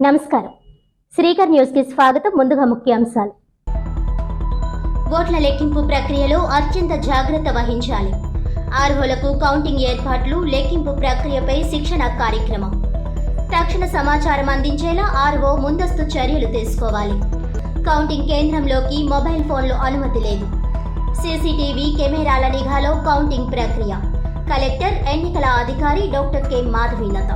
నమస్కారం. శ్రీకర్ న్యూస్ కి స్వాగతం. ముందుగా ముఖ్యాంశాలు. ఓట్ల లెక్కింపు ప్రక్రియలో అత్యంత జాగ్రత్త వహించాలి. ఆర్ఓలకు కౌంటింగ్ ఏర్పాట్లు, లెక్కింపు ప్రక్రియపై శిక్షణ కార్యక్రమం. తక్షణ సమాచారం అందించేలా ఆర్ఓ ముందస్తు చర్యలు తీసుకోవాలి. కౌంటింగ్ కేంద్రంలోకి మొబైల్ ఫోన్లు అనుమతి లేదు. సీసీటీవీ కెమెరాల నిఘాలో కౌంటింగ్ ప్రక్రియ. కలెక్టర్, ఎన్నికల అధికారి డాక్టర్ కె మాధవీలత.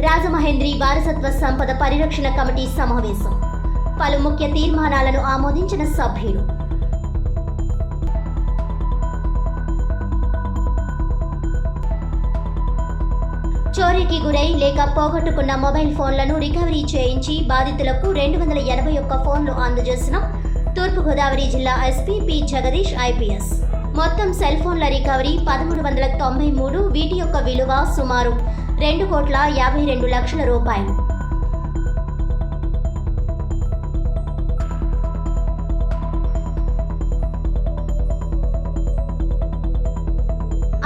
రాజమహేంద్రి వారసత్వ సంపద పరిరక్షణ కమిటీ సమావేశం. పలు ముఖ్య తీర్మానాలను ఆమోదించిన సభ్యులు. చోరీకి గురై లేక పోగొట్టుకున్న మొబైల్ ఫోన్లను రికవరీ చేయించి బాధితులకు 281 ఫోన్లు అందజేసిన తూర్పుగోదావరి జిల్లా ఎస్పీ పి జగదీష్ ఐపీఎస్. మొత్తం సెల్ ఫోన్ల రికవరీ 1393. వీటి యొక్క విలువ సుమారు 2,52,00,000 రూపాయలు.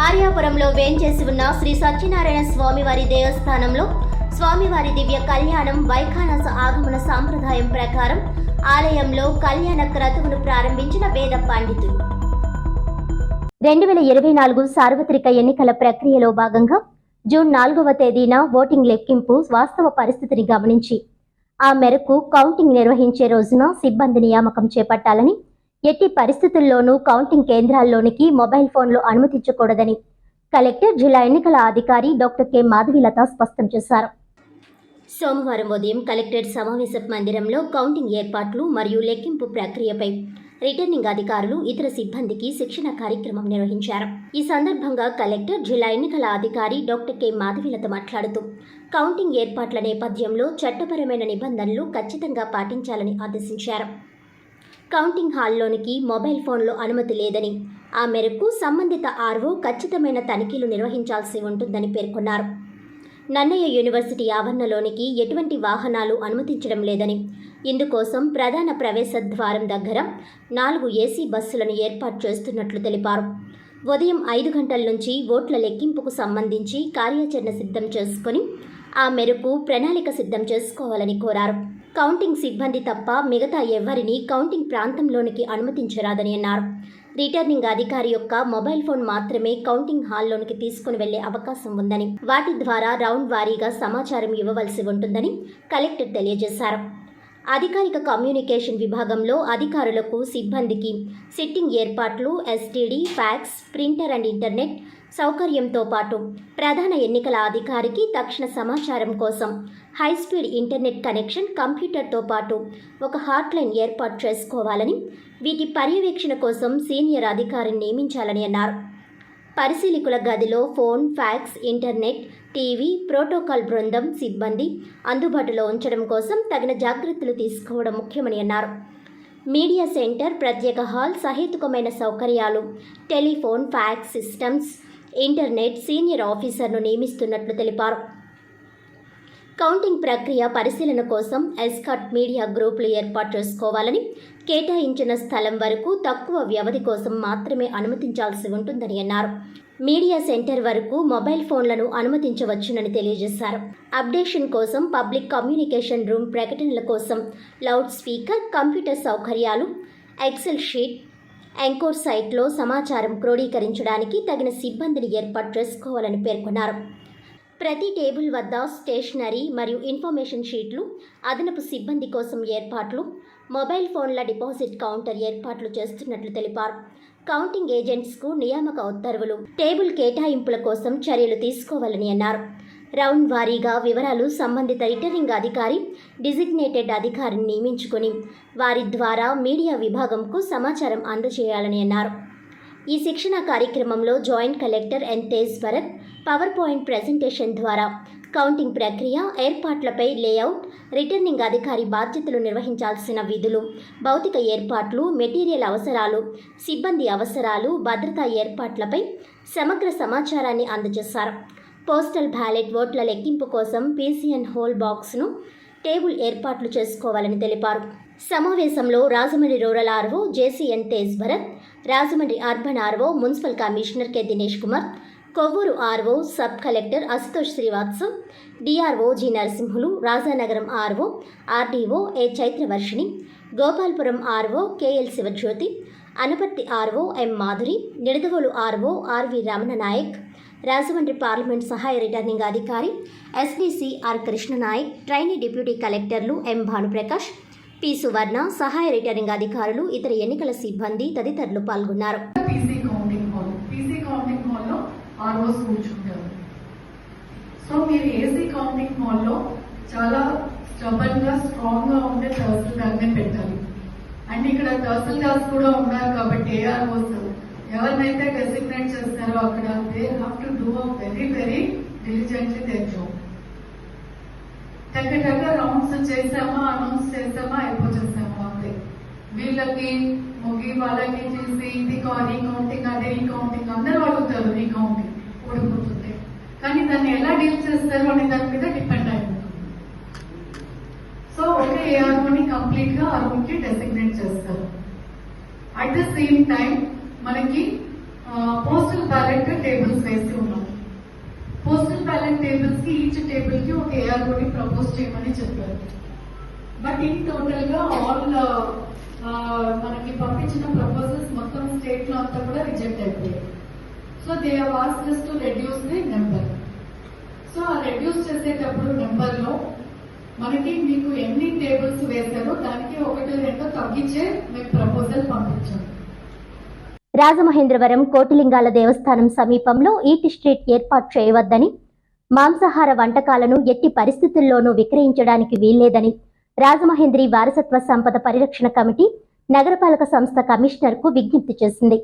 ఆర్యాపురంలో వేంచేసి ఉన్న శ్రీ సత్యనారాయణ స్వామివారి దేవస్థానంలో స్వామివారి దివ్య కళ్యాణం వైఖానస ఆగమన సాంప్రదాయం ప్రకారం ఆలయంలో కళ్యాణ క్రతువును ప్రారంభించిన వేద పండితులు. 2024 సార్వత్రిక ఎన్నికల ప్రక్రియలో భాగంగా జూన్ 4వ తేదీన ఓటింగ్ లెక్కింపు వాస్తవ పరిస్థితిని గమనించి ఆ మేరకు కౌంటింగ్ నిర్వహించే రోజున సిబ్బంది నియామకం చేపట్టాలని, ఎట్టి పరిస్థితుల్లోనూ కౌంటింగ్ కేంద్రాల్లోనికి మొబైల్ ఫోన్లు అనుమతించకూడదని కలెక్టర్, జిల్లా ఎన్నికల అధికారి డాక్టర్ కె మాధవీలత స్పష్టం చేశారు. సోమవారం ఉదయం కలెక్టరేట్ సమావేశ మందిరంలో కౌంటింగ్ ఏర్పాట్లు మరియు లెక్కింపు ప్రక్రియపై రిటర్నింగ్ అధికారులు, ఇతర సిబ్బందికి శిక్షణ కార్యక్రమం నిర్వహించారు. ఈ సందర్భంగా కలెక్టర్, జిల్లా ఎన్నికల అధికారి డాక్టర్ కె మాధవీలత మాట్లాడుతూ కౌంటింగ్ ఏర్పాట్ల నేపథ్యంలో చట్టపరమైన నిబంధనలు ఖచ్చితంగా పాటించాలని ఆదేశించారు. కౌంటింగ్ హాల్లోనికి మొబైల్ ఫోన్లో అనుమతి లేదని, ఆ మేరకు సంబంధిత ఆర్ఓ ఖచ్చితమైన తనిఖీలు నిర్వహించాల్సి ఉంటుందని పేర్కొన్నారు. నన్నయ్య యూనివర్సిటీ ఆవరణలోనికి ఎటువంటి వాహనాలు అనుమతించడం లేదని, ఇందుకోసం ప్రధాన ప్రవేశ ద్వారం దగ్గర 4 ఏసీ బస్సులను ఏర్పాటు చేస్తున్నట్లు తెలిపారు. ఉదయం 5 గంటల నుంచి ఓట్ల లెక్కింపుకు సంబంధించి కార్యాచరణ సిద్ధం చేసుకుని ఆ మేరకు ప్రణాళిక సిద్ధం చేసుకోవాలని కోరారు. కౌంటింగ్ సిబ్బంది తప్ప మిగతా ఎవరిని కౌంటింగ్ ప్రాంతంలోనికి అనుమతించరాదని అన్నారు. రిటర్నింగ్ అధికారి యొక్క మొబైల్ ఫోన్ మాత్రమే కౌంటింగ్ హాల్లోనికి తీసుకుని వెళ్లే అవకాశం ఉందని, వాటి ద్వారా రౌండ్ వారీగా సమాచారం ఇవ్వవలసి ఉంటుందని కలెక్టర్ తెలియజేశారు. అధికారిక కమ్యూనికేషన్ విభాగంలో అధికారులకు, సిబ్బందికి సిట్టింగ్ ఏర్పాట్లు, STD, fax, printer and internet సౌకర్యంతో పాటు ప్రధాన ఎన్నికల అధికారికి తక్షణ సమాచారం కోసం హైస్పీడ్ ఇంటర్నెట్ కనెక్షన్, కంప్యూటర్తో పాటు ఒక హాట్లైన్ ఏర్పాటు చేసుకోవాలని, వీటి పర్యవేక్షణ కోసం సీనియర్ అధికారిని నియమించాలని అన్నారు. పరిశీలకుల గదిలో phone, fax, internet, TV, protocol బృందం సిబ్బంది అందుబాటులో ఉంచడం కోసం తగిన జాగ్రత్తలు తీసుకోవడం ముఖ్యమని అన్నారు. మీడియా సెంటర్, ప్రత్యేక హాల్, సహేతుకమైన సౌకర్యాలు, telephone, fax systems, internet, senior ఆఫీసర్ను నియమిస్తున్నట్లు తెలిపారు. కౌంటింగ్ ప్రక్రియ పరిశీలన కోసం ఎస్కాట్ మీడియా గ్రూపులు ఏర్పాటు చేసుకోవాలని, కేటాయించిన స్థలం వరకు తక్కువ వ్యవధి కోసం మాత్రమే అనుమతించాల్సి ఉంటుందని అన్నారు. మీడియా సెంటర్ వరకు మొబైల్ ఫోన్లను అనుమతించవచ్చునని తెలియజేశారు. అప్డేషన్ కోసం పబ్లిక్ కమ్యూనికేషన్ రూమ్, ప్రకటనల కోసం లౌడ్ స్పీకర్, కంప్యూటర్ సౌకర్యాలు, ఎక్సెల్ షీట్, ఎంకోర్ సైట్లో సమాచారం క్రోడీకరించడానికి తగిన సిబ్బందిని ఏర్పాటు చేసుకోవాలని పేర్కొన్నారు. ప్రతి టేబుల్ వద్ద స్టేషనరీ మరియు ఇన్ఫర్మేషన్ షీట్లు, అదనపు సిబ్బంది కోసం ఏర్పాట్లు, మొబైల్ ఫోన్ల డిపాజిట్ కౌంటర్ ఏర్పాట్లు చేస్తున్నట్లు తెలిపారు. కౌంటింగ్ ఏజెంట్స్కు నియామక ఉత్తర్వులు, టేబుల్ కేటాయింపుల కోసం చర్యలు తీసుకోవాలని అన్నారు. రౌండ్ వారీగా వివరాలు సంబంధిత రిటర్నింగ్ అధికారి, డిజిగ్నేటెడ్ అధికారిని నియమించుకొని వారి ద్వారా మీడియా విభాగంకు సమాచారం అందజేయాలని అన్నారు. ఈ శిక్షణ కార్యక్రమంలో joint collector N Tej Bharat power point presentation ద్వారా కౌంటింగ్ ప్రక్రియ, ఏర్పాట్లపై లేఅవుట్, రిటర్నింగ్ అధికారి బాధ్యతలు నిర్వహించాల్సిన విధులు, భౌతిక ఏర్పాట్లు, మెటీరియల్ అవసరాలు, సిబ్బంది అవసరాలు, భద్రతా ఏర్పాట్లపై సమగ్ర సమాచారాన్ని అందజేశారు. పోస్టల్ బ్యాలెట్ ఓట్ల లెక్కింపు కోసం పీసీఎన్ హోల్ బాక్స్ను టేబుల్ ఏర్పాట్లు చేసుకోవాలని తెలిపారు. సమావేశంలో Rajahmundry rural RO JC N Tej Bharat, Rajahmundry urban RO municipal commissioner K Dinesh Kumar, Kovvur RO sub collector Ashutosh Srivastav, DRO G Narasimhulu, Rajanagaram RO RDO A Chaitravarshini, Gopalapuram RO KL Sivajyothi, Anaparthi RO M Madhuri, Nidadavolu RO RV Ramana Naik, Rajahmundry parliament సహాయ రిటర్నింగ్ అధికారి SDC R Krishnanaik, trainee deputy కలెక్టర్లు M Bhanuprakash, P సువర్ణ, సహాయ returning అధికారులు, ఇతర ఎన్నికల సిబ్బంది తదితరులు పాల్గొన్నారు. సో మీరు ఏసీ కౌంటింగ్ హాల్లో చాలా స్టబన్ గా స్ట్రాంగ్ గా ఉండే తహసీల్దార్నే పెట్టాలి. అండ్ ఇక్కడ తహసీల్దార్స్ కూడా ఉన్నారు కాబట్టి ఏఆర్ఓస్ ఎవరినైతే డెసిగ్నేట్ చేస్తారో అక్కడ they have to do very very diligently their job. దగ్గర రౌండ్స్ చేసామా, అనౌన్స్ చేసామా, అయిపోచేసామా అంతే. వీళ్ళకి ముగి వాళ్ళకి చేసి ఇది కౌంటింగ్ అదే ఈ కౌంటింగ్ అందరూ అడుగుతారు ఈ కౌంటింగ్ ఓడిపోతుంది, కానీ దాన్ని ఎలా డీల్ చేస్తారు అనే దాని మీద డిపెండ్ అయిపోతుంది. సో ఒక ఏఆర్ఓని కంప్లీట్ గా ఆ రూమ్ కి డెసిగ్నేట్ చేస్తారు. అట్ ద సేమ్ టైం మనకి పోస్టల్ బ్యాలెట్ టేబుల్స్ వేసి ఉన్నాం. పోస్టల్ బ్యాలెట్ టేబుల్స్ కి ఈచ్ టేబుల్ కి ఒక ఏఆర్ఓని ప్రపోజ్ చేయమని చెప్పారు. బట్ ఇన్ టోటల్ గా ఆల్ మనకి పంపించిన ప్రపోజల్స్ మొత్తం స్టేట్ లో అంతా కూడా రిజెక్ట్ అయిపోయాయి. So they have asked us to reduce the number. So ఆ రెడ్యూస్ చేసేటప్పుడు నెంబర్ లో మనకి మీకు ఎన్ని టేబుల్స్ వేశారో దానికి 1-2 తగ్గించే మీకు ప్రపోజల్ పంపించాం. రాజమహేంద్రవరం కోటిలింగాల దేవస్థానం సమీపంలో ఈట్ స్ట్రీట్ ఏర్పాటు చేయవద్దని, మాంసాహార వంటకాలను ఎట్టి పరిస్థితుల్లోనూ విక్రయించడానికి వీల్లేదని రాజమహేంద్రి వారసత్వ సంపద పరిరక్షణ కమిటీ నగరపాలక సంస్థ కమిషనర్కు విజ్ఞప్తి చేసింది.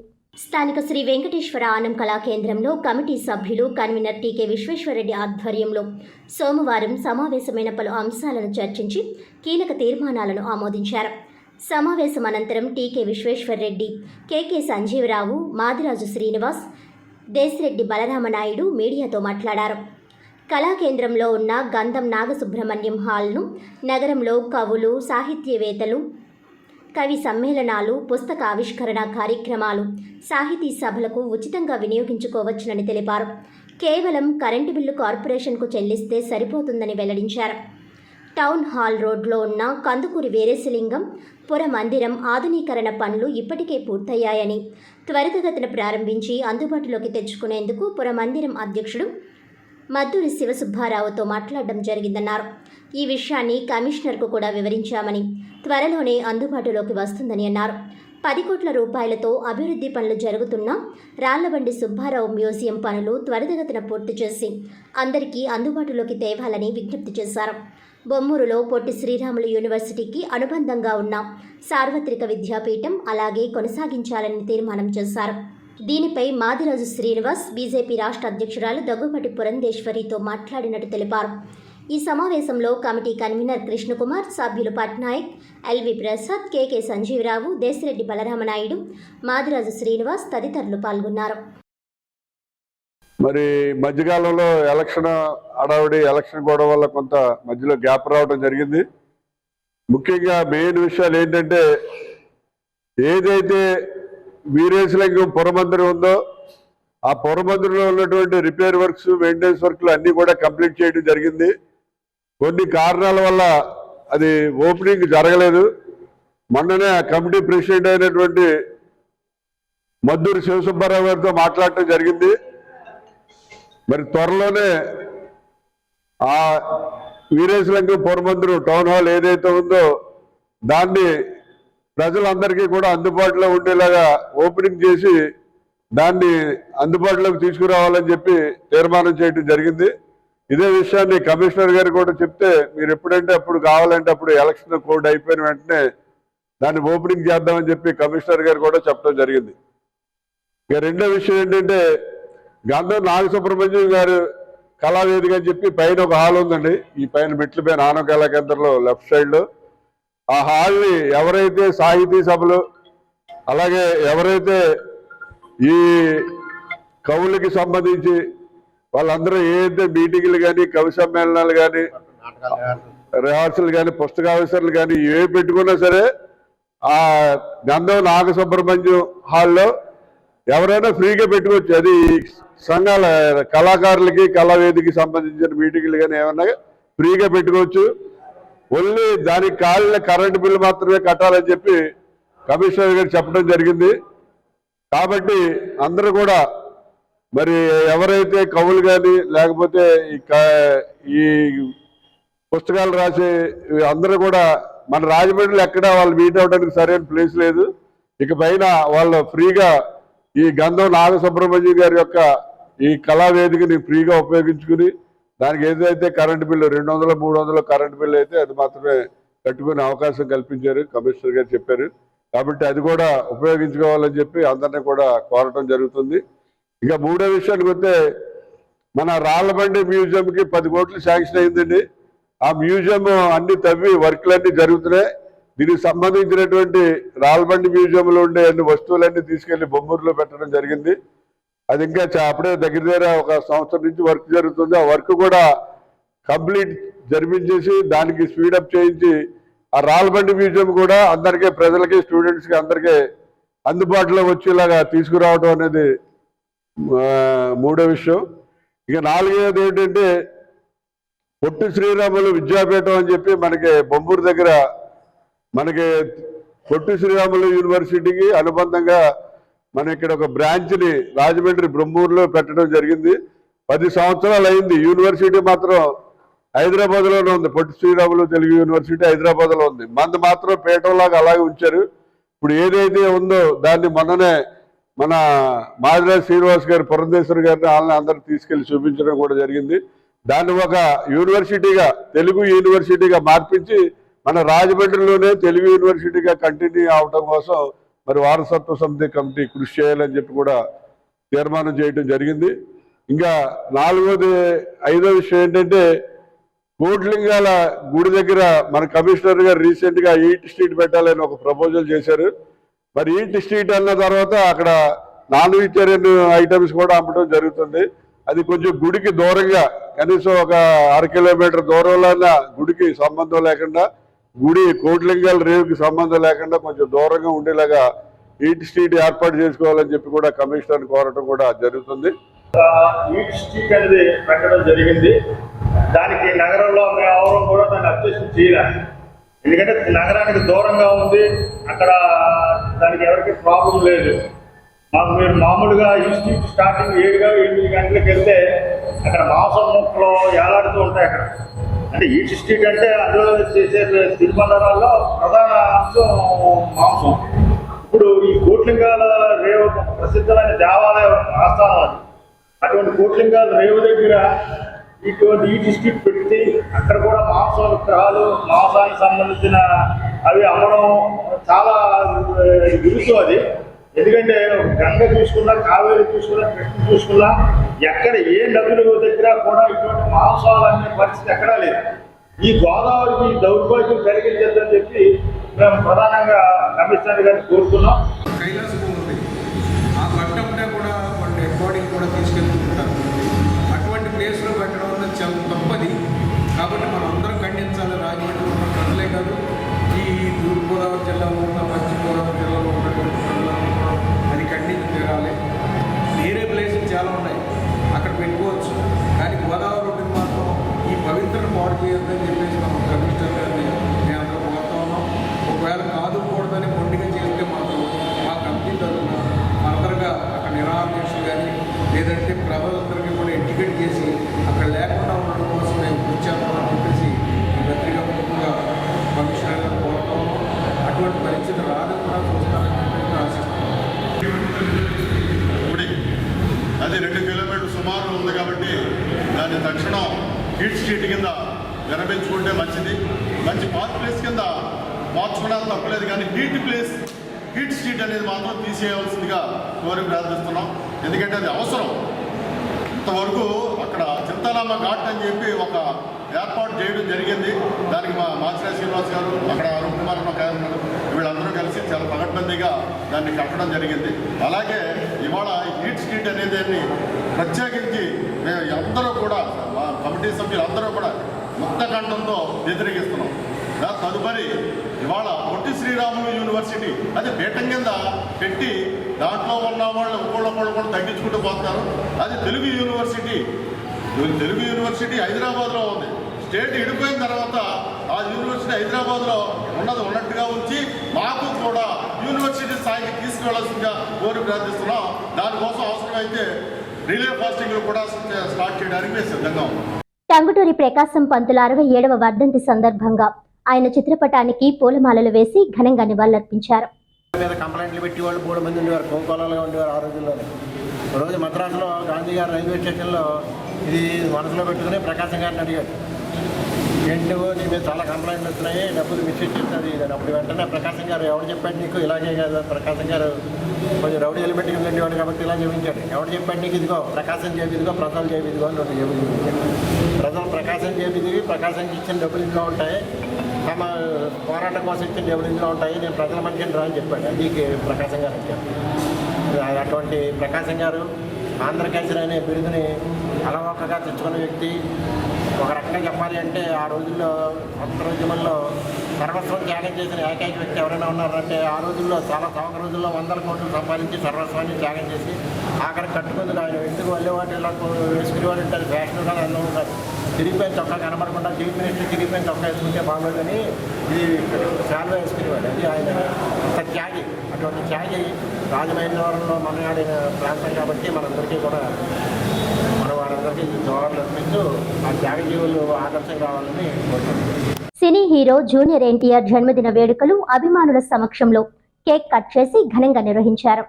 స్థానిక శ్రీ వెంకటేశ్వర ఆనం కళా కేంద్రంలో కమిటీ సభ్యులు కన్వీనర్ టీకే విశ్వేశ్వరరెడ్డి ఆధ్వర్యంలో సోమవారం సమావేశమైన పలు అంశాలను చర్చించి కీలక తీర్మానాలను ఆమోదించారు. సమావేశం అనంతరం టీకే విశ్వేశ్వరరెడ్డి, కేకే సంజీవరావు, మాదిరాజు శ్రీనివాస్, దేశిరెడ్డి బలరామనాయుడు మీడియాతో మాట్లాడారు. కళాకేంద్రంలో ఉన్న గంధం నాగసుబ్రహ్మణ్యం హాల్ను నగరంలో కవులు, సాహిత్యవేత్తలు, కవి సమ్మేళనాలు, పుస్తక ఆవిష్కరణ కార్యక్రమాలు, సాహితీ సభలకు ఉచితంగా వినియోగించుకోవచ్చునని తెలిపారు. కేవలం కరెంటు బిల్లు కార్పొరేషన్కు చెల్లిస్తే సరిపోతుందని వెల్లడించారు. టౌన్ హాల్ రోడ్లో ఉన్న కందుకూరి వీరేశలింగం పుర మందిరం ఆధునీకరణ పనులు ఇప్పటికే పూర్తయ్యాయని, త్వరితగతిన ప్రారంభించి అందుబాటులోకి తెచ్చుకునేందుకు పుర మందిరం అధ్యక్షుడు మద్దూరి శివసుబ్బారావుతో మాట్లాడడం జరిగిందన్నారు. ఈ విషయాన్ని కమిషనర్కు కూడా వివరించామని, త్వరలోనే అందుబాటులోకి వస్తుందని అన్నారు. 10 కోట్ల రూపాయలతో అభివృద్ధి పనులు జరుగుతున్న రాళ్లబండి సుబ్బారావు మ్యూజియం పనులు త్వరితగతిన పూర్తి చేసి అందరికీ అందుబాటులోకి తేవాలని విజ్ఞప్తి చేశారు. బొమ్మూరులో పొట్టి శ్రీరాములు యూనివర్సిటీకి అనుబంధంగా ఉన్న సార్వత్రిక విద్యాపీఠం అలాగే కొనసాగించాలని తీర్మానం చేశారు. దీనిపై మాదిరాజు శ్రీనివాస్, బీజేపీ రాష్ట్ర అధ్యక్షురాలు దగ్గుపాటి పురంధేశ్వరితో మాట్లాడినట్టు తెలిపారు. ఈ సమావేశంలో కమిటీ కన్వీనర్ కృష్ణకుమార్, సభ్యులు పట్నాయక్, ఎల్వి ప్రసాద్, కేకే సంజీవరావు, దేశిరెడ్డి బలరామనాయుడు, మాదిరాజు శ్రీనివాస్ తదితరులు పాల్గొన్నారు. మరి మధ్యకాలంలో ఎలక్షన్ హడావుడి, ఎలక్షన్ గొడవ వల్ల కొంత మధ్యలో గ్యాప్ రావడం జరిగింది. ముఖ్యంగా మెయిన్ విషయాలు ఏంటంటే, ఏదైతే వీరేశలింగం పురమందిరం ఉందో ఆ పురమందిరంలో ఉన్నటువంటి రిపేర్ వర్క్స్, మెయింటెనెన్స్ వర్క్లు అన్నీ కూడా కంప్లీట్ చేయడం జరిగింది. కొన్ని కారణాల వల్ల అది ఓపెనింగ్ జరగలేదు. మొన్ననే కమిటీ ప్రెసిడెంట్ అయినటువంటి మద్దూరి శివసుబ్బారావు గారితో మాట్లాడటం జరిగింది. మరి త్వరలోనే ఆ వీరేశలింగం పురమందిరం టౌన్ హాల్ ఏదైతే ఉందో దాన్ని ప్రజలందరికీ కూడా అందుబాటులో ఉండేలాగా ఓపెనింగ్ చేసి దాన్ని అందుబాటులోకి తీసుకురావాలని చెప్పి తీర్మానం చేయడం జరిగింది. ఇదే విషయాన్ని కమిషనర్ గారు కూడా చెప్తే, మీరు ఎప్పుడంటే అప్పుడు కావాలంటే అప్పుడు ఎలక్షన్ కోడ్ అయిపోయిన వెంటనే దాన్ని ఓపెనింగ్ చేద్దామని చెప్పి కమిషనర్ గారు కూడా చెప్పడం జరిగింది. ఇక రెండో విషయం ఏంటంటే, గంధం నాగసుబ్రహ్మణ్యం గారు కళావేదిక అని చెప్పి పైన ఒక హాల్ ఉందండి. ఈ పైన మెట్ల పైన ఆనం కళా కేంద్రంలో లెఫ్ట్ సైడ్లో ఆ హాల్ని ఎవరైతే సాహితీ సభలు, అలాగే ఎవరైతే ఈ కవులకి సంబంధించి వాళ్ళందరూ ఏదైతే మీటింగ్లు కానీ, కవి సమ్మేళనాలు కానీ, రిహార్సల్ కానీ పుస్తకావిసర్లు కానీ ఏ పెట్టుకున్నా సరే ఆ గంధం నాగసుబ్రహ్మణ్యం హాల్లో ఎవరైనా ఫ్రీగా పెట్టుకోవచ్చు. అది సంఘాల కళాకారులకి కళావేదికి సంబంధించిన మీటింగ్లు కానీ ఏమన్నా ఫ్రీగా పెట్టుకోవచ్చు. ఓన్లీ దానికి కాలిన కరెంటు బిల్లు మాత్రమే కట్టాలని చెప్పి కమిషనర్ గారు చెప్పడం జరిగింది. కాబట్టి అందరూ కూడా మరి ఎవరైతే కవులు కానీ లేకపోతే ఈ పుస్తకాలు రాసే అందరూ కూడా మన రాజమండ్రిలో ఎక్కడా వాళ్ళు మీట్ అవడానికి సరైన ప్లేస్ లేదు. ఇక పైన వాళ్ళు ఫ్రీగా ఈ గంధం నాగసుబ్రహ్మణ్యం గారి యొక్క ఈ కళావేదికని ఫ్రీగా ఉపయోగించుకుని దానికి ఏదైతే కరెంటు బిల్లు 200-300 కరెంటు బిల్లు అయితే అది మాత్రమే కట్టుకునే అవకాశం కల్పించారు, కమిషనర్ గారు చెప్పారు. కాబట్టి అది కూడా ఉపయోగించుకోవాలని చెప్పి అందరినీ కూడా కోరటం జరుగుతుంది. ఇక మూడో విషయానికి వస్తే మన రాళ్లబండి మ్యూజియంకి 10 కోట్లు శాంక్షన్ అయిందండి. ఆ మ్యూజియం అన్ని తవ్వి వర్క్లన్నీ జరుగుతున్నాయి. దీనికి సంబంధించినటువంటి రాళ్లబండి మ్యూజియంలో ఉండే అన్ని వస్తువులన్నీ తీసుకెళ్లి బొమ్మూరులో పెట్టడం జరిగింది. అది ఇంకా అప్పుడే దగ్గర ఒక సంవత్సరం నుంచి వర్క్ జరుగుతుంది. ఆ వర్క్ కూడా కంప్లీట్ జరిపించేసి దానికి స్పీడప్ చేయించి ఆ రాళ్లబండి మ్యూజియం కూడా అందరికీ ప్రజలకి స్టూడెంట్స్కి అందరికీ అందుబాటులో వచ్చేలాగా తీసుకురావడం అనేది మూడో విషయం. ఇక నాలుగోది ఏంటంటే పొట్టి శ్రీరాములు విద్యాపీఠం అని చెప్పి మనకి బొమ్మూరు దగ్గర మనకి పొట్టి శ్రీరాములు యూనివర్సిటీకి అనుబంధంగా మన ఇక్కడ ఒక బ్రాంచ్ని రాజమండ్రి బ్రహ్మూరులో పెట్టడం జరిగింది. 10 సంవత్సరాలు అయింది. యూనివర్సిటీ మాత్రం హైదరాబాద్లోనే ఉంది. పొట్టి శ్రీరాములు తెలుగు యూనివర్సిటీ హైదరాబాద్లో ఉంది. మంది మాత్రం పీఠంలాగా అలాగే ఉంచారు. ఇప్పుడు ఏదైతే ఉందో దాన్ని మొన్ననే మన మాదిరాజ్ శ్రీనివాస్ గారు పురంధేశ్వరి గారిని వాళ్ళని అందరూ తీసుకెళ్లి చూపించడం కూడా జరిగింది. దాన్ని ఒక యూనివర్సిటీగా తెలుగు యూనివర్సిటీగా మార్పించి మన రాజమండ్రిలోనే తెలుగు యూనివర్సిటీగా కంటిన్యూ అవడం కోసం మరి వారసత్వ సమితి కమిటీ కృషి చేయాలని చెప్పి కూడా తీర్మానం చేయడం జరిగింది. ఇంకా ఐదో విషయం ఏంటంటే కోట్లింగాల గుడి దగ్గర మన కమిషనర్ గారు రీసెంట్ గా ఈట్ స్ట్రీట్ పెట్టాలని ఒక ప్రపోజల్ చేశారు. మరి ఈట్ స్ట్రీట్ అన్న తర్వాత అక్కడ నాన్ వెజిటేరియన్ ఐటమ్స్ కూడా అమ్మడం జరుగుతుంది. అది కొంచెం గుడికి దూరంగా కనీసం ఒక 1/2 కిలోమీటర్ దూరంలో గుడికి సంబంధం లేకుండా గుడి కోట్లింగాల రేవుకి సంబంధం లేకుండా కొంచెం దూరంగా ఉండేలాగా ఈట్ స్ట్రీట్ ఏర్పాటు చేసుకోవాలని చెప్పి కూడా కమిషనర్ కోరటం కూడా జరుగుతుంది. ఈట్ స్ట్రీట్ అనేది పెట్టడం జరిగింది. దానికి నగరంలో ఎవరు కూడా దాన్ని అబ్జెక్షన్ చేయలేదు. ఎందుకంటే నగరానికి దూరంగా ఉంది. అక్కడ దానికి ఎవరికి ప్రాబ్లం లేదు. మాకు మీరు మామూలుగా ఈ స్ట్రీట్ స్టార్టింగ్ 7-8 గంటలకు వెళ్తే అక్కడ మాంసం ముక్కలు ఏలాడుతూ ఉంటాయి. అక్కడ అంటే ఈట్ స్ట్రీట్ అంటే అందులో చేసే తిరుమలలో ప్రధాన అంశం మాంసం. ఇప్పుడు ఈ కోట్లింగాల రేవు ప్రసిద్ధమైన దేవాలయ ఆస్థానం అది. అటువంటి కోట్లింగాల రేవు దగ్గర ఇటువంటి ఈట్ స్ట్రీట్ పెట్టి అక్కడ కూడా మాంసం విగ్రహాలు మాంసానికి సంబంధించిన అవి అమ్మడం చాలా విరుసు అది. ఎందుకంటే గంగ చూసుకున్నా, కావేరి చూసుకున్నా, కృష్ణ చూసుకున్నా ఎక్కడ ఏ నదుల దగ్గర కూడా ఇటువంటి మాంసాలు అనే పరిస్థితి ఎక్కడా లేదు. ఈ గోదావరికి దౌర్భాగ్యం కలిగించద్దని చెప్పి మేము ప్రధానంగా కమిషనర్ గారిని కోరుతున్నాం. కైలాస భూమి ఆ ఘట్టంటే కూడా మన డెడ్ బాడీని కూడా తీసుకెళ్తుంటారు. అటువంటి ప్లేస్లో పెట్టడం అనేది చాలా తప్పది. కాబట్టి మనం అందరం ఖండించాలి. రాజమండ్రి ఉన్న ప్రజలే కాదు, ఈ తూర్పుగోదావరి జిల్లాలో ఉన్న పశ్చిమ గోదావరి జిల్లాలో ఉన్నటువంటి ప్రజలందరూ కూడా అది ఖండించి తీరాలి. వేరే ప్లేసులు చాలా ఉన్నాయి, అక్కడ పెట్టుకోవచ్చు. కానీ గోదావరి రోడ్డుని మాత్రం ఈ పవిత్రను పాడు చేయొద్దని చెప్పేసి మనం కమిషనర్ గారిని మేము అందరూ కోరుతా ఉన్నాం. ఒకవేళ కాదుకూడదని మొండిగా చేస్తే మాత్రం మా కమిటీ తరఫున ఫర్దర్గా అక్కడ నిరాహారదీక్షలు కానీ లేదంటే ప్రజలందరికీ కూడా ఎడ్యుకేట్ చేసి అక్కడ లేకుండా ఉండడం కోసం మేము కృషి చేస్తామని చెప్పేసి ఈ పత్రిక ముఖ్యంగా కమిషనర్ గారు కోరుతా ఉన్నాం. అటువంటి పరిస్థితి రాదని కూడా చూస్తానని చెప్పి ఆశిస్తున్నాం. అది 2 కిలోమీటర్లు సుమారు ఉంది కాబట్టి దాన్ని తక్షణం హీట్ స్ట్రీట్ కింద విరమించుకుంటే మంచిది. మంచి పార్క్ ప్లేస్ కింద మార్చుకోవడానికి తప్పలేదు. కానీ హీట్ స్ట్రీట్ అనేది మాత్రం తీసేయవలసిందిగా కోరి ప్రార్థిస్తున్నాం. ఎందుకంటే అది అవసరం. ఇంతవరకు అక్కడ చింతాలమ్మ ఘాట్ అని చెప్పి ఒక ఏర్పాటు చేయడం జరిగింది. దానికి మా మాచిరా శ్రీనివాస్ గారు, అక్కడ రూపుకుమార్ వీళ్ళందరూ కలిసి చాలా పగడ్బందీగా దాన్ని కట్టడం జరిగింది. అలాగే ఇవాళ హీట్ స్ట్రీట్ అనేది ప్రత్యేకించి మేము అందరూ కూడా కమిటీ సభ్యులు అందరూ కూడా ముక్తకంఠంతో వ్యతిరేకిస్తున్నాం. తదుపరి ఇవాళ పొట్టి శ్రీరాములు యూనివర్సిటీ అది పీఠం కింద పెట్టి దాంట్లో ఉన్న వాళ్ళు ఒకళ్ళొకళ్ళు కూడా తగ్గించుకుంటూ పోతారు. అది తెలుగు యూనివర్సిటీ హైదరాబాద్లో ఉంది. స్టేట్ విడిపోయిన తర్వాత ఆ యూనివర్సిటీ హైదరాబాద్లో ఉన్నట్టుగా ఉంచి మాకు కూడా యూనివర్సిటీ స్థాయికి తీసుకువెళ్లాల్సిందిగా కోరి ప్రార్థిస్తున్నాం. దానికోసం అవసరమైతే రిలే ఫాస్టింగ్లు కూడా స్టార్ట్ చేయడానికి మేము సిద్ధంగా ఉన్నాం. టంగుటూరి ప్రకాశం పంతుల 67వ వర్ధంతి సందర్భంగా ఆయన చిత్రపటానికి పూలమాలలు వేసి ఘనంగా నివాళులర్పించారు. కంప్లైంట్లు పెట్టి వాళ్ళు 3 మంది ఉండేవారు, కోకోలాలుగా ఉండేవారు. ఆ రోజుల్లోనే రోజు మద్రాసులో గాంధీ గారు రైల్వే స్టేషన్లో ఇది మనసులో పెట్టుకుని ప్రకాశం గారిని అడిగాడు, ఏంటి నీ మీద చాలా కంప్లైంట్లు వస్తున్నాయి, డబ్బులు మిస్యూజ్ చేస్తుంది. అప్పుడు వెంటనే ప్రకాశం గారు ఎవరు చెప్పాడు నీకు ఇలాగే కదా, ప్రకాశం గారు కొంచెం రౌడీ ఎలిమెంట్కి వెళ్ళేవాడు కాబట్టి ఇలా చూపించాడు. ఎవరు చెప్పాడు నీకు ఇదిగో ప్రకాశం చేపిదిగో ప్రజలు చేపిదిగో అని 2 జేబులు చూపించాడు. ప్రజలు ప్రకాశం చేపిదిగి ప్రకాశంకి ఇచ్చిన డబ్బులు ఇంట్లో ఉంటాయి, తమ పోరాటం కోసం ఇచ్చిన డబ్బులు ఇంట్లో ఉంటాయి, నేను ప్రజల మధ్యని రా అని చెప్పాడు. అది ప్రకాశం గారు చెప్పాడు. అటువంటి ప్రకాశం గారు ఆంధ్రకేసరి అనే బిరుదుని అలవోకగా తెచ్చుకున్న వ్యక్తి. ఒక రకంగా చెప్పాలి అంటే ఆ రోజుల్లో స్వతంత్రోద్యమంలో సర్వస్వం త్యాగం చేసిన ఏకైక వ్యక్తి ఎవరైనా ఉన్నారంటే ఆ రోజుల్లో చాలా సంవత్సర రోజుల్లో 100 కోట్లు సంపాదించి సర్వస్వాన్ని త్యాగం చేసి ఆఖరి కట్టుకుందులు ఆయన ఎందుకు వెళ్ళేవాడు ఇలా వేసుకునేవాడు అంటే అది ఫ్యాషన్ కాదు, అందం కాదు. తిరిగిపోయిన చొక్కా కనబడకుండా చీఫ్ మినిస్టర్ తిరిగిపోయిన చొక్కా వేసుకుంటే బాగోదని ఇది శాల్వా వేసుకునేవాడు. అది ఆయన అంత త్యాగి. అటువంటి త్యాగి రాజమహేంద్రవరంలో మనగాడిన ప్రాంతం కాబట్టి మనందరికీ కూడా వారందరికీ జవాబులు అర్పిస్తూ ఆ త్యాగజీవులు ఆదర్శం కావాలని కోరుకుంటున్నాను. సినీ హీరో జూనియర్ ఎన్టీఆర్ జన్మదిన వేడుకలు అభిమానుల సమక్షంలో కేక్ కట్ చేసి ఘనంగా నిర్వహించారు.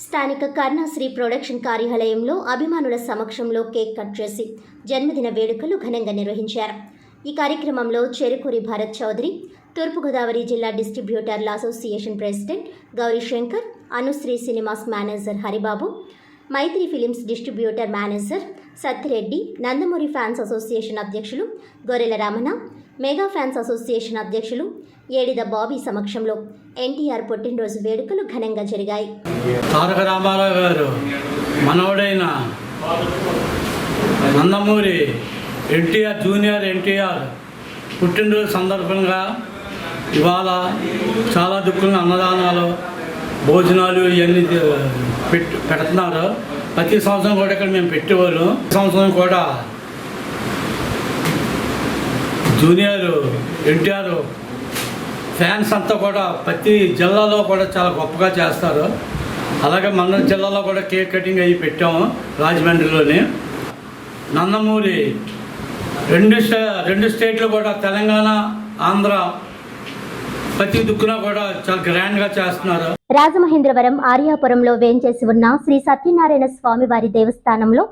స్థానిక కర్ణాశ్రీ ప్రొడక్షన్ కార్యాలయంలో అభిమానుల సమక్షంలో కేక్ కట్ చేసి జన్మదిన వేడుకలు ఘనంగా నిర్వహించారు. ఈ కార్యక్రమంలో చెరుకూరి భరత్ చౌదరి, తూర్పుగోదావరి జిల్లా డిస్ట్రిబ్యూటర్ల association president Gourishankar, Anushri cinemas manager Haribabu, Mythri films distributor manager Sattireddy, Nandamuri fans association అధ్యక్షులు Gorrela Ramana, mega fans association అధ్యక్షులు ఏడిద బాబీ సమక్షంలో ఎన్టీఆర్ పుట్టినరోజు వేడుకలు ఘనంగా జరిగాయి. తారక రామారావు గారు మనవడైన నందమూరి జూనియర్ ఎన్టీఆర్ పుట్టినరోజు సందర్భంగా ఇవాళ చాలా దుఃఖంగా అన్నదానాలు, భోజనాలు ఇవన్నీ పెడుతున్నారు. ప్రతి సంవత్సరం కూడా ఇక్కడ మేము పెట్టేవాళ్ళు. సంవత్సరం కూడా జూనియర్ ఎన్టీఆర్ ఫ్యాన్స్ అంతా కూడా ప్రతి జిల్లాలో కూడా చాలా గొప్పగా చేస్తారు. అలాగే మన జిల్లాలో కూడా కేక్ కటింగ్ అయ్యి పెట్టాము రాజమండ్రిలోని. నందమూరి రెండు స్టేట్లు కూడా తెలంగాణ, ఆంధ్ర ప్రతి దిక్కున కూడా చాలా గ్రాండ్గా చేస్తున్నారు. రాజమహేంద్రవరం ఆర్యాపురంలో వేంచేసి ఉన్న శ్రీ సత్యనారాయణ స్వామివారి దేవస్థానంలో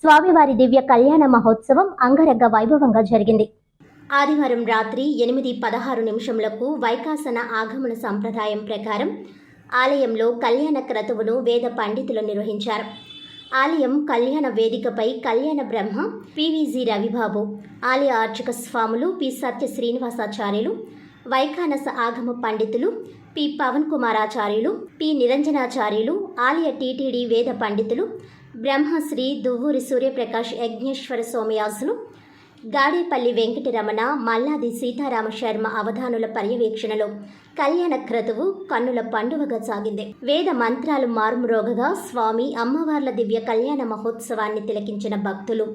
స్వామివారి దివ్య కళ్యాణ మహోత్సవం అంగరంగ వైభవంగా జరిగింది. ఆదివారం రాత్రి 8:16 వైకాసన ఆగమన సంప్రదాయం ప్రకారం ఆలయంలో కళ్యాణ క్రతువును వేద పండితులు నిర్వహించారు. ఆలయం కళ్యాణ వేదికపై కళ్యాణ బ్రహ్మ పివిజి రవిబాబు, ఆలయ అర్చక స్వాములు పి సత్య శ్రీనివాసాచార్యులు, వైఖానస ఆగమ పండితులు పి పవన్ కుమారాచార్యులు, పి నిరంజనాచార్యులు, ఆలయ టీటీడీ వేద పండితులు బ్రహ్మశ్రీ దువ్వూరి సూర్యప్రకాష్ యజ్ఞేశ్వర సోమయాసులు, గాడేపల్లి వెంకటరమణ, మల్లాది సీతారామ శర్మ అవధానుల పర్యవేక్షణలో కళ్యాణ క్రతువు కన్నుల పండువగా సాగింది. వేద మంత్రాలు మారుమ్రోగగా స్వామి అమ్మవార్ల దివ్య కళ్యాణ మహోత్సవాన్ని తిలకించిన భక్తులు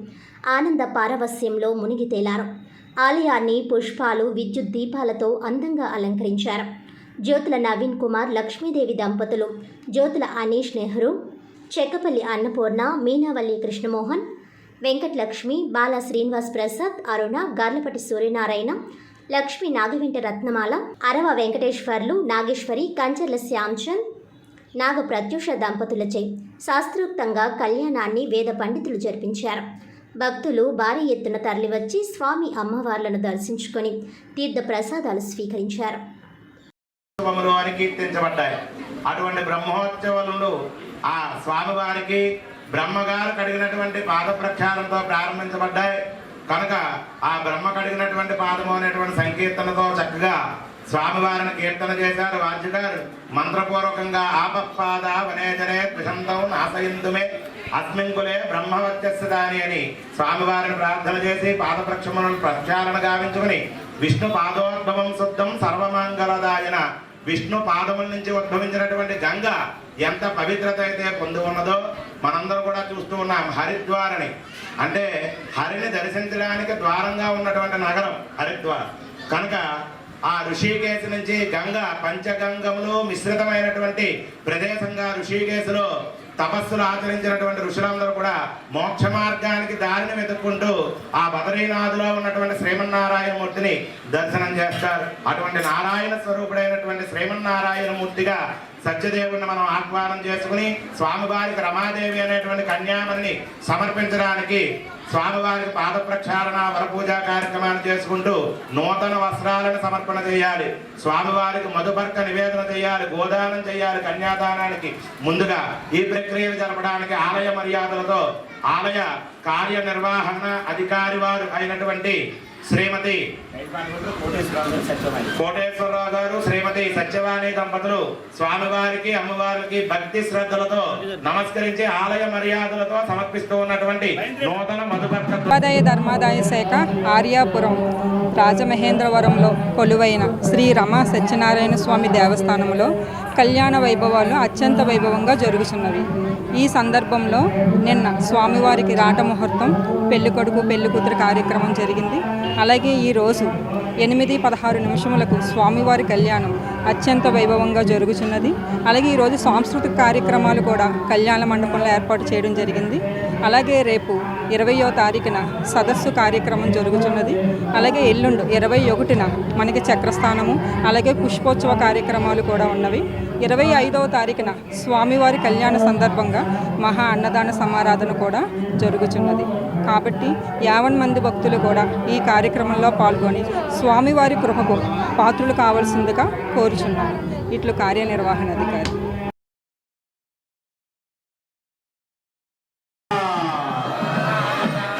ఆనంద పారవస్యంలో మునిగి తేలారు. ఆలయాన్ని పుష్పాలు, విద్యుత్ దీపాలతో అందంగా అలంకరించారు. జ్యోతుల నవీన్ కుమార్, లక్ష్మీదేవి దంపతులు, జ్యోతుల అనీష్ నెహ్రూ, చెక్కపల్లి అన్నపూర్ణ, మీనావల్లి కృష్ణమోహన్, వెంకటలక్ష్మి, బాల శ్రీనివాస్ ప్రసాద్, అరుణ, గార్లపటి సూర్యనారాయణ, లక్ష్మీ నాగవెంట రత్నమాల, అరవ వెంకటేశ్వర్లు, నాగేశ్వరి, కంచర్ల శ్యామ్చంద్, నాగ ప్రత్యూష దంపతులచే శాస్త్రోక్తంగా కళ్యాణాన్ని వేద పండితులు జరిపించారు. భక్తులు భారీ ఎత్తున తరలివచ్చి స్వామి అమ్మవార్లను దర్శించుకొని తీర్థ ప్రసాదాలు స్వీకరించారు. కీర్తించబడ్డాయి. అటువంటి బ్రహ్మోత్సవాలు ఆ స్వామివారికి బ్రహ్మగారు కడిగినటువంటి పాద ప్రక్షాళనతో ప్రారంభించబడ్డాయి కనుక ఆ బ్రహ్మ కడిగినటువంటి పాదము అనేటువంటి సంకీర్తనతో చక్కగా స్వామివారిని కీర్తన చేశారు. వాద్యగారు మంత్రపూర్వకంగా ఆపపాద వనేజనే ద్విషంతం నాశయంతుమే అస్మిన్ కులే బ్రహ్మవర్చస్సదాని అని స్వామివారిని ప్రార్థన చేసి పాద ప్రక్షాళన గావించుకుని విష్ణు పాదోద్భవం శుద్ధం సర్వమంగళదాయన విష్ణు పాదముల నుంచి ఉద్భవించినటువంటి గంగ ఎంత పవిత్రత అయితే పొంది ఉన్నదో మనందరూ కూడా చూస్తూ ఉన్నాం. హరిద్వారని అంటే హరిని దర్శించడానికి ద్వారంగా ఉన్నటువంటి నగరం హరిద్వార్ కనుక ఆ ఋషికేశ్ నుంచి గంగ పంచగంగములు మిశ్రితమైనటువంటి ప్రదేశంగా ఋషికేశులో తపస్సులు ఆచరించినటువంటి ఋషులందరూ కూడా మోక్ష మార్గానికి దారిని వెతుక్కుంటూ ఆ బదరీనాథులో ఉన్నటువంటి శ్రీమన్నారాయణమూర్తిని దర్శనం చేస్తారు. అటువంటి నారాయణ స్వరూపుడైనటువంటి శ్రీమన్నారాయణమూర్తిగా సత్యదేవుని మనం ఆహ్వానం చేసుకుని స్వామివారికి రమాదేవి అనేటువంటి కన్యామణిని సమర్పించడానికి స్వామివారికి పాద ప్రక్షాళన వరపూజా కార్యక్రమాన్ని చేసుకుంటూ నూతన వస్త్రాలను సమర్పణ చేయాలి. స్వామివారికి మధుపర్క నివేదన చేయాలి, గోదానం చేయాలి. కన్యాదానానికి ముందుగా ఈ ప్రక్రియలు జరపడానికి ఆలయ మర్యాదలతో ఆలయ కార్యనిర్వహణ అధికారి వారు అయినటువంటి శ్రీమతి కోటేశ్వరరావు గారు, శ్రీమతి సత్యవాణి దంపతులు స్వామివారికి అమ్మవారికి భక్తి శ్రద్ధలతో నమస్కరించి ఆలయ మర్యాదలతో సమర్పిస్తూ ఉన్నటువంటి నూతన దేవాదాయ ధర్మాదాయ శాఖ ఆర్యాపురం రాజమహేంద్రవరంలో కొలువైన శ్రీ రమా సత్యనారాయణ స్వామి దేవస్థానంలో కళ్యాణ వైభవాలు అత్యంత వైభవంగా జరుగుతున్నవి. ఈ సందర్భంలో నిన్న స్వామివారికి రాట ముహూర్తం, పెళ్ళికొడుకు పెళ్ళికూతురు కార్యక్రమం జరిగింది. అలాగే ఈరోజు 8:16 స్వామివారి కళ్యాణం అత్యంత వైభవంగా జరుగుతున్నది. అలాగే ఈరోజు సాంస్కృతిక కార్యక్రమాలు కూడా కళ్యాణ మండపంలో ఏర్పాటు చేయడం జరిగింది. అలాగే రేపు 20వ తారీఖున సదస్సు కార్యక్రమం జరుగుతున్నది. అలాగే ఎల్లుండి 21న మనకి చక్రస్థానము, అలాగే పుష్పోత్సవ కార్యక్రమాలు కూడా ఉన్నవి. 25వ తారీఖున స్వామివారి కళ్యాణ సందర్భంగా మహా అన్నదాన సమారాధన కూడా జరుగుతున్నది. కాబట్టి 50 మంది భక్తులు కూడా ఈ కార్యక్రమంలో పాల్గొని స్వామివారి కృపకు పాత్రులు కావాల్సిందిగా కోరుచున్నాను. ఇట్లు కార్యనిర్వహణాధికారి.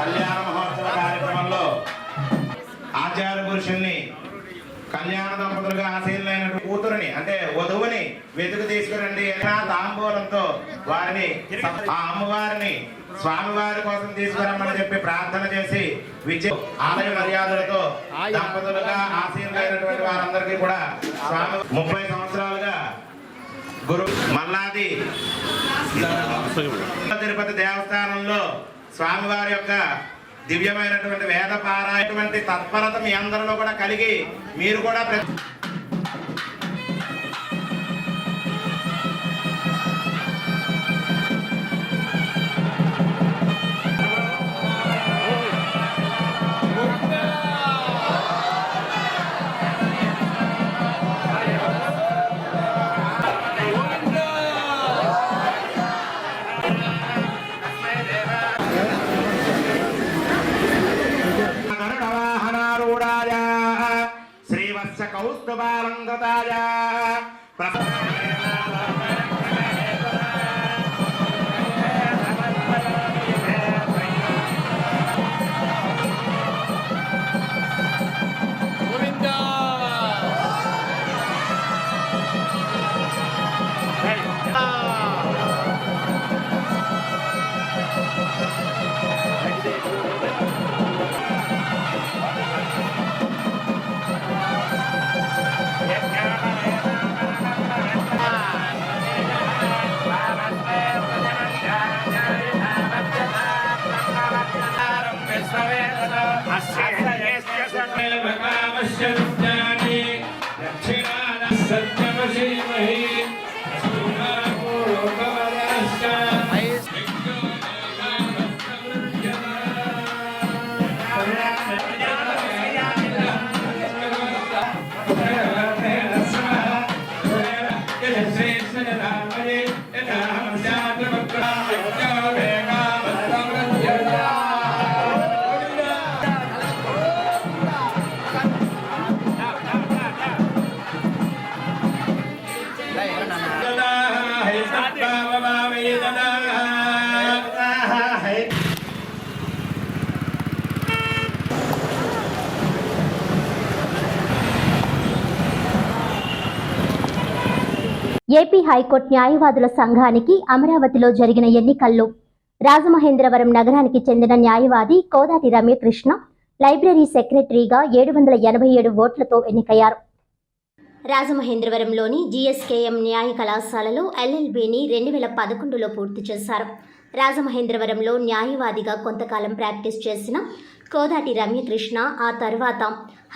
కళ్యాణ మహోత్సవ కార్యక్రమంలో ఆచార్య పురుషుల్ని కళ్యాణ దంపతులుగా ఆశీలైన కూతురుని అంటే వధువుని వెతుకు తీసుకురండి తాంబూలంతో వారిని ఆ అమ్మవారిని స్వామివారి కోసం తీసుకురమ్మని చెప్పి ప్రార్థన చేసి ఆలయ మర్యాదలతో దంపతులుగా ఆశీలైనటువంటి వారందరికీ కూడా స్వామి 30 సంవత్సరాలుగా గురు మల్లాది తిరుపతి దేవస్థానంలో స్వామివారి యొక్క దివ్యమైనటువంటి వేద పారాయణటువంటి తత్పరత మీ అందరిలో కూడా కలిగి మీరు కూడా కౌస్తుభాలంకృతాయ ఏపీ హైకోర్టు న్యాయవాదుల సంఘానికి అమరావతిలో జరిగిన ఎన్నికల్లో రాజమహేంద్రవరం నగరానికి చెందిన న్యాయవాది కోదాటి రమ్యకృష్ణ లైబ్రరీ సెక్రటరీగా 787 ఓట్లతో ఎన్నికయ్యారు. రాజమహేంద్రవరంలోని జీఎస్కేఎం న్యాయ కళాశాలలో ఎల్ఎల్బీని 2011లో పూర్తి చేశారు. రాజమహేంద్రవరంలో న్యాయవాదిగా కొంతకాలం ప్రాక్టీస్ చేసిన కోదాటి రమ్యకృష్ణ ఆ తర్వాత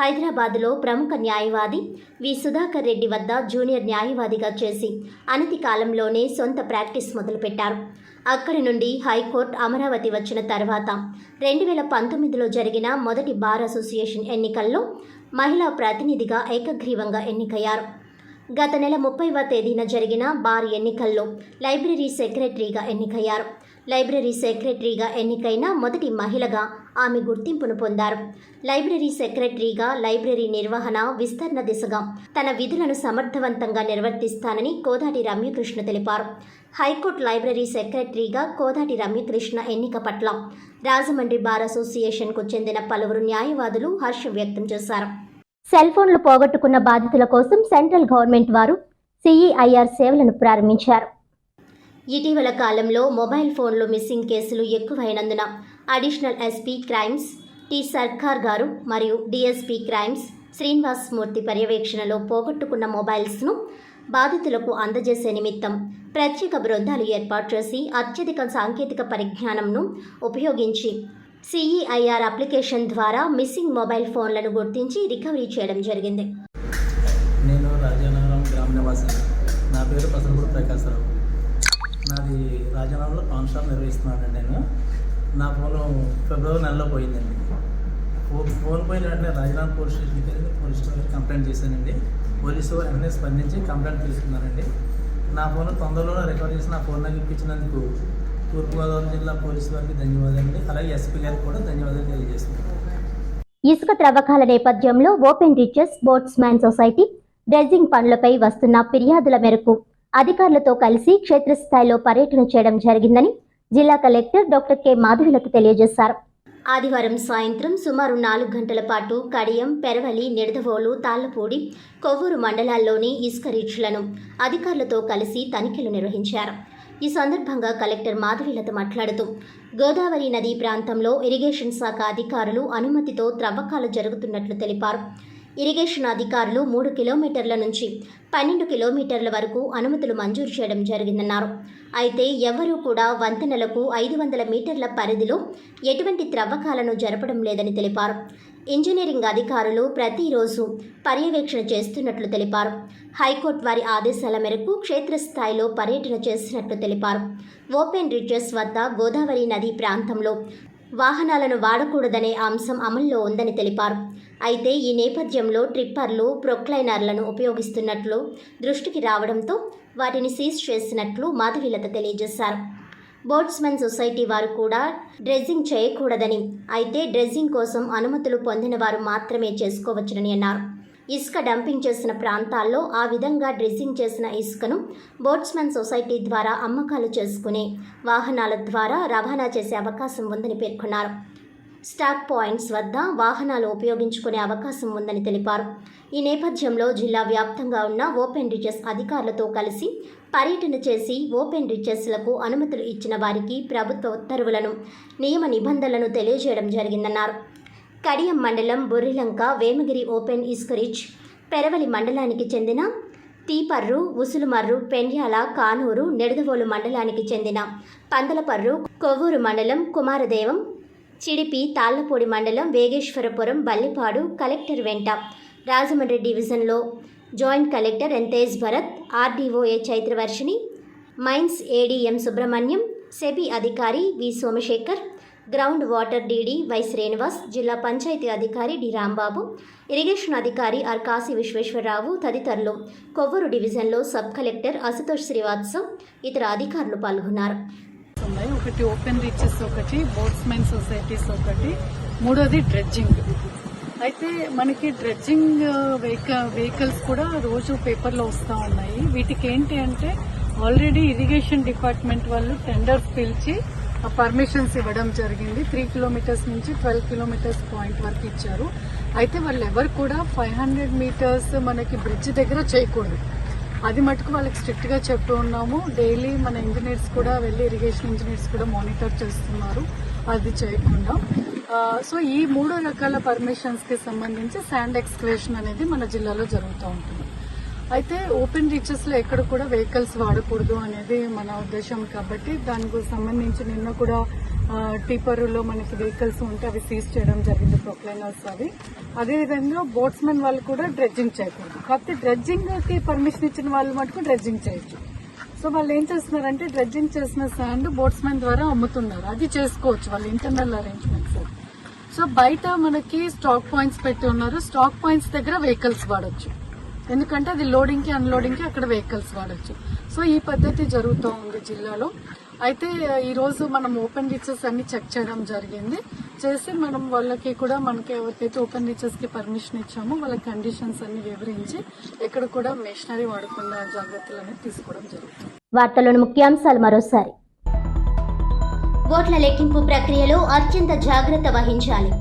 హైదరాబాద్లో ప్రముఖ న్యాయవాది వి సుధాకర్ రెడ్డి వద్ద జూనియర్ న్యాయవాదిగా చేసి అనతి కాలంలోనే సొంత ప్రాక్టీస్ మొదలుపెట్టారు. అక్కడి నుండి హైకోర్టు అమరావతి వచ్చిన తర్వాత 2019లో జరిగిన మొదటి బార్ అసోసియేషన్ ఎన్నికల్లో మహిళా ప్రతినిధిగా ఏకగ్రీవంగా ఎన్నికయ్యారు. గత నెల 30వ తేదీన జరిగిన బార్ ఎన్నికల్లో లైబ్రరీ సెక్రటరీగా ఎన్నికయ్యారు. లైబ్రరీ సెక్రటరీగా ఎన్నికైన మొదటి మహిళగా ఆమె గుర్తింపును పొందారు. లైబ్రరీ సెక్రటరీగా లైబ్రరీ నిర్వహణ విస్తరణ దిశగా తన విధులను సమర్థవంతంగా నిర్వర్తిస్తానని కోదాటి రమ్యకృష్ణ తెలిపారు. హైకోర్టు లైబ్రరీ సెక్రటరీగా కోదాటి రమ్యకృష్ణ ఎన్నిక పట్ల రాజమండ్రి బార్ అసోసియేషన్కు చెందిన పలువురు న్యాయవాదులు హర్షం వ్యక్తం చేశారు. సెల్ ఫోన్లు పోగొట్టుకున్న బాధితుల కోసం సెంట్రల్ గవర్నమెంట్ వారు సిఈఐఆర్ సేవలను ప్రారంభించారు. ఇటీవల కాలంలో మొబైల్ ఫోన్లు మిస్సింగ్ కేసులు ఎక్కువైనందున అడిషనల్ ఎస్పీ క్రైమ్స్ టి సర్కార్ గారు మరియు డిఎస్పీ క్రైమ్స్ శ్రీనివాస్ మూర్తి పర్యవేక్షణలో పోగొట్టుకున్న మొబైల్స్ను బాధితులకు అందజేసే నిమిత్తం ప్రత్యేక బృందాలు ఏర్పాటు చేసి అత్యధిక సాంకేతిక పరిజ్ఞానంను ఉపయోగించి సిఈఐఆర్ అప్లికేషన్ ద్వారా మిస్సింగ్ మొబైల్ ఫోన్లను గుర్తించి రికవరీ చేయడం జరిగింది. నేను రాజానగరం గ్రామ నివాసి. నా పేరు పసలపూడి ప్రకాశరావు. నాది రాజానగరంలో పాన్ షాప్ నిర్వహిస్తున్నానండి. నేను నా ఫోను ఫిబ్రవరి నెలలో పోయిందండి. ఫోన్ పోయిన వెంటనే రాజానగరం పోలీస్ స్టేషన్కి కంప్లైంట్ చేశానండి. పోలీసు వెంటనే స్పందించి కంప్లైంట్ తీసుకున్నారండి. నా ఫోన్ తొందరలోనే రికవర్ చేసి నా ఫోన్ నాకు ఇప్పించినందుకు తూర్పుగోదావరి జిల్లా పోలీసు వారికి ధన్యవాదాలండి. అలాగే ఎస్పీ గారికి కూడా ధన్యవాదాలు తెలియజేస్తున్నాను. ఇసుక త్రవ్వకాల నేపథ్యంలో ఓపెన్ రిచెస్ బోట్స్మ్యాన్ సొసైటీ డ్రెడ్జింగ్ పనులపై వస్తున్న ఫిర్యాదుల మేరకు అధికారులతో కలిసి క్షేత్రస్థాయిలో పర్యటన చేయడం జరిగిందని జిల్లా కలెక్టర్ డాక్టర్ కె మాధవిలత తెలియజేశారు. ఆదివారం సాయంత్రం సుమారు 4 గంటల పాటు కడియం, పెరవలి, నిడదవోలు, తాళ్లపూడి, కొవ్వూరు మండలాల్లోని ఇసుక రీచ్లను అధికారులతో కలిసి తనిఖీలు నిర్వహించారు. ఈ సందర్భంగా కలెక్టర్ మాధవిలత మాట్లాడుతూ గోదావరి నదీ ప్రాంతంలో ఇరిగేషన్ శాఖ అధికారులు అనుమతితో త్రవ్వకాలు జరుగుతున్నట్లు తెలిపారు. ఇరిగేషన్ అధికారులు 3 కిలోమీటర్ల నుంచి 12 కిలోమీటర్ల వరకు అనుమతులు మంజూరు చేయడం జరిగిందన్నారు. అయితే ఎవరూ కూడా వంతెనలకు 500 మీటర్ల పరిధిలో ఎటువంటి త్రవ్వకాలను జరపడం లేదని తెలిపారు. ఇంజనీరింగ్ అధికారులు ప్రతిరోజు పర్యవేక్షణ చేస్తున్నట్లు తెలిపారు. హైకోర్టు వారి ఆదేశాల మేరకు క్షేత్రస్థాయిలో పర్యటన చేసినట్లు తెలిపారు. ఓపెన్ రిచెస్ వద్ద గోదావరి నదీ ప్రాంతంలో వాహనాలను వాడకూడదనే అంశం అమల్లో ఉందని తెలిపారు. అయితే ఈ నేపథ్యంలో ట్రిప్పర్లు, ప్రొక్లైనర్లను ఉపయోగిస్తున్నట్లు దృష్టికి రావడంతో వాటిని సీజ్ చేసినట్లు మాధవిలత తెలియజేశారు. బోట్స్మెన్ సొసైటీ వారు కూడా డ్రెడ్జింగ్ చేయకూడదని, అయితే డ్రెడ్జింగ్ కోసం అనుమతులు పొందిన వారు మాత్రమే చేసుకోవచ్చునని అన్నారు. ఇసుక డంపింగ్ చేసిన ప్రాంతాల్లో ఆ విధంగా డ్రెడ్జింగ్ చేసిన ఇసుకను బోట్స్మెన్ సొసైటీ ద్వారా అమ్మకాలు చేసుకునే వాహనాల ద్వారా రవాణా చేసే అవకాశం ఉందని పేర్కొన్నారు. స్టాక్ పాయింట్స్ వద్ద వాహనాలు ఉపయోగించుకునే అవకాశం ఉందని తెలిపారు. ఈ నేపథ్యంలో జిల్లా వ్యాప్తంగా ఉన్న ఓపెన్ రిచెస్ అధికారులతో కలిసి పర్యటన చేసి ఓపెన్ రిచెస్లకు అనుమతులు ఇచ్చిన వారికి ప్రభుత్వ ఉత్తర్వులను, నియమ నిబంధనలను తెలియజేయడం జరిగిందన్నారు. కడియం మండలం బొర్రిలంక వేమగిరి ఓపెన్ ఇసుక రిచ్, పెరవలి మండలానికి చెందిన తీపర్రు, ఉసులుమర్రు, పెండ్యాల, కానూరు, నిడదవోలు మండలానికి చెందిన పందలపర్రు, కొవ్వూరు మండలం కుమారదేవం, చిడిపి, తాళ్లపూడి మండలం వేగేశ్వరపురం, బల్లిపాడు కలెక్టర్ వెంట రాజమండ్రి డివిజన్లో joint collector N Tej Bharat, RDO A Chaitravarshini, mines ADM Subrahmanyam, SEBI అధికారి V Somasekhar, ground water DD Y Srinivas, జిల్లా పంచాయతీ అధికారి డి రాంబాబు, ఇరిగేషన్ అధికారి ఆర్ కాశీ విశ్వేశ్వరరావు తదితరులు కొవ్వూరు డివిజన్లో సబ్ కలెక్టర్ అశుతోష్ శ్రీవాత్సవ్ ఇతర అధికారులు పాల్గొన్నారు. ఒకటి ఓపెన్ రీచెస్, ఒకటి బోట్స్మెన్ సొసైటీస్, ఒకటి మూడోది డ్రెడ్జింగ్. అయితే మనకి డ్రెడ్జింగ్ వెహికల్స్ కూడా రోజు పేపర్లో వస్తూ ఉన్నాయి. వీటికి ఏంటి అంటే ఆల్రెడీ ఇరిగేషన్ డిపార్ట్మెంట్ వాళ్ళు టెండర్స్ పిలిచి పర్మిషన్స్ ఇవ్వడం జరిగింది. 3 కిలోమీటర్స్ నుంచి 12 కిలోమీటర్స్ పాయింట్ వరకు ఇచ్చారు. అయితే వాళ్ళు ఎవరు కూడా 500 మీటర్స్ మనకి బ్రిడ్జ్ దగ్గర చేయకూడదు. అది మటుకు వాళ్ళకి స్ట్రిక్ట్గా చెప్పి ఉన్నాము. డైలీ మన ఇంజనీర్స్ కూడా వెళ్ళి, ఇరిగేషన్ ఇంజనీర్స్ కూడా మానిటర్ చేస్తున్నారు అది చేయకుండా. సో ఈ 3 రకాల పర్మిషన్స్కి సంబంధించి శాండ్ ఎక్స్కవేషన్ అనేది మన జిల్లాలో జరుగుతూ ఉంటుంది. అయితే ఓపెన్ రీచెస్లో ఎక్కడ కూడా వెహికల్స్ వాడకూడదు అనేది మన ఉద్దేశం కాబట్టి దానికి సంబంధించి నిన్న కూడా టీపర్లో మనకి వెహికల్స్ ఉంటే అవి సీజ్ చేయడం జరిగింది, ప్రొక్లైనర్స్ అవి. అదేవిధంగా బోట్స్మెన్ వాళ్ళు కూడా డ్రెడ్జింగ్ చేయకూడదు. కాకపోతే డ్రెడ్జింగ్కి పర్మిషన్ ఇచ్చిన వాళ్ళు మటుకు డ్రెడ్జింగ్ చేయొచ్చు. సో వాళ్ళు ఏం చేస్తున్నారంటే డ్రెడ్జింగ్ చేసిన శాండ్ బోట్స్మెన్ ద్వారా అమ్ముతున్నారు. అది చేసుకోవచ్చు, వాళ్ళ ఇంటర్నల్ అరేంజ్మెంట్స్. సో బయట మనకి స్టాక్ పాయింట్స్ పెట్టి ఉన్నారు. స్టాక్ పాయింట్స్ దగ్గర వెహికల్స్ వాడచ్చు, ఎందుకంటే అది లోడింగ్కి అన్లోడింగ్కి అక్కడ వెహికల్స్ వాడచ్చు. సో ఈ పద్ధతి జరుగుతూ ఉంది జిల్లాలో. అయితే ఈరోజు మనం ఓపెన్ రీచెస్ అన్ని చెక్ చేయడం జరిగింది. చేసి మనం వాళ్ళకి కూడా, మనకి ఎవరికైతే ఓపెన్ రీచెస్కి పర్మిషన్ ఇచ్చామో వాళ్ళ కండిషన్స్ అన్ని వివరించి ఎక్కడ కూడా మెషినరీ వాడకుండా జాగ్రత్తలు అనేది తీసుకోవడం జరుగుతుంది. వార్తల్లోని ముఖ్యాంశాలు మరోసారి. ఓట్ల లెక్కింపు ప్రక్రియలో అత్యంత జాగ్రత్త వహించాలి.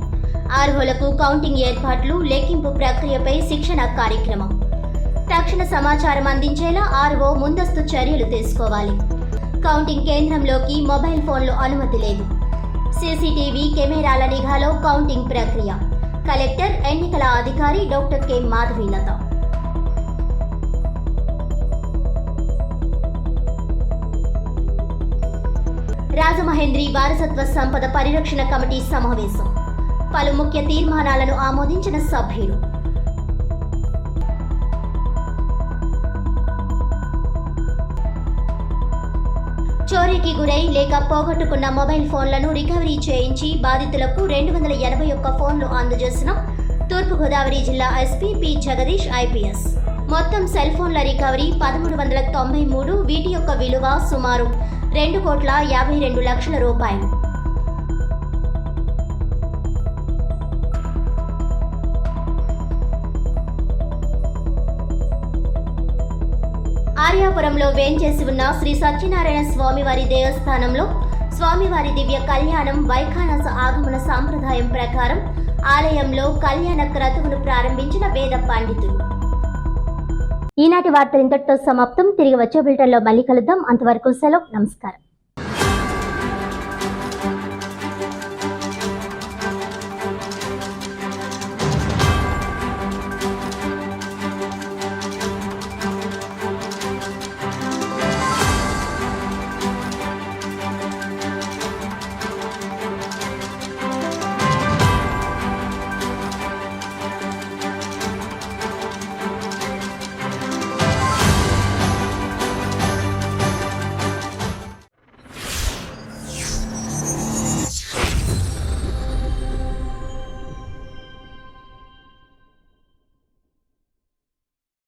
ఆర్ఓలకు కౌంటింగ్ ఏర్పాట్లు, లెక్కింపు ప్రక్రియపై శిక్షణ కార్యక్రమం. తక్షణ సమాచారం అందించేలా ఆర్ఓ ముందస్తు చర్యలు తీసుకోవాలి. కౌంటింగ్ కేంద్రంలోకి మొబైల్ ఫోన్లు అనుమతి లేదు. సీసీటీవీ కెమెరాల నిఘాలో కౌంటింగ్ ప్రక్రియ. కలెక్టర్, ఎన్నికల అధికారి డాక్టర్ కె మాధవీలత. రాజమహేంద్రి వారసత్వ సంపద పరిరక్షణ కమిటీ సమావేశం. పలు ముఖ్య తీర్మానాలను ఆమోదించిన సభ్యులు. చోరీకి గురై లేక పోగొట్టుకున్న మొబైల్ ఫోన్లను రికవరీ చేయించి బాధితులకు 281 ఫోన్లు అందజేసిన తూర్పుగోదావరి జిల్లా ఎస్పీ పి జగదీష్ ఐపీఎస్. మొత్తం సెల్ ఫోన్ల రికవరీ 1393. వీటి యొక్క విలువ సుమారు 2,52,00,000 రూపాయలు. ఆర్యాపురంలో వేంచేసి ఉన్న శ్రీ సత్యనారాయణ స్వామివారి దేవస్థానంలో స్వామివారి దివ్య కళ్యాణం వైఖానస ఆగమన సాంప్రదాయం ప్రకారం ఆలయంలో కళ్యాణ క్రతువును ప్రారంభించిన వేద పండితులు. ఈనాటి వార్తలు ఇంతటితో సమాప్తం. తిరిగి వచ్చే బులెటిన్లో మళ్ళీ కలుద్దాం. అంతవరకు సెలవు. నమస్కారం.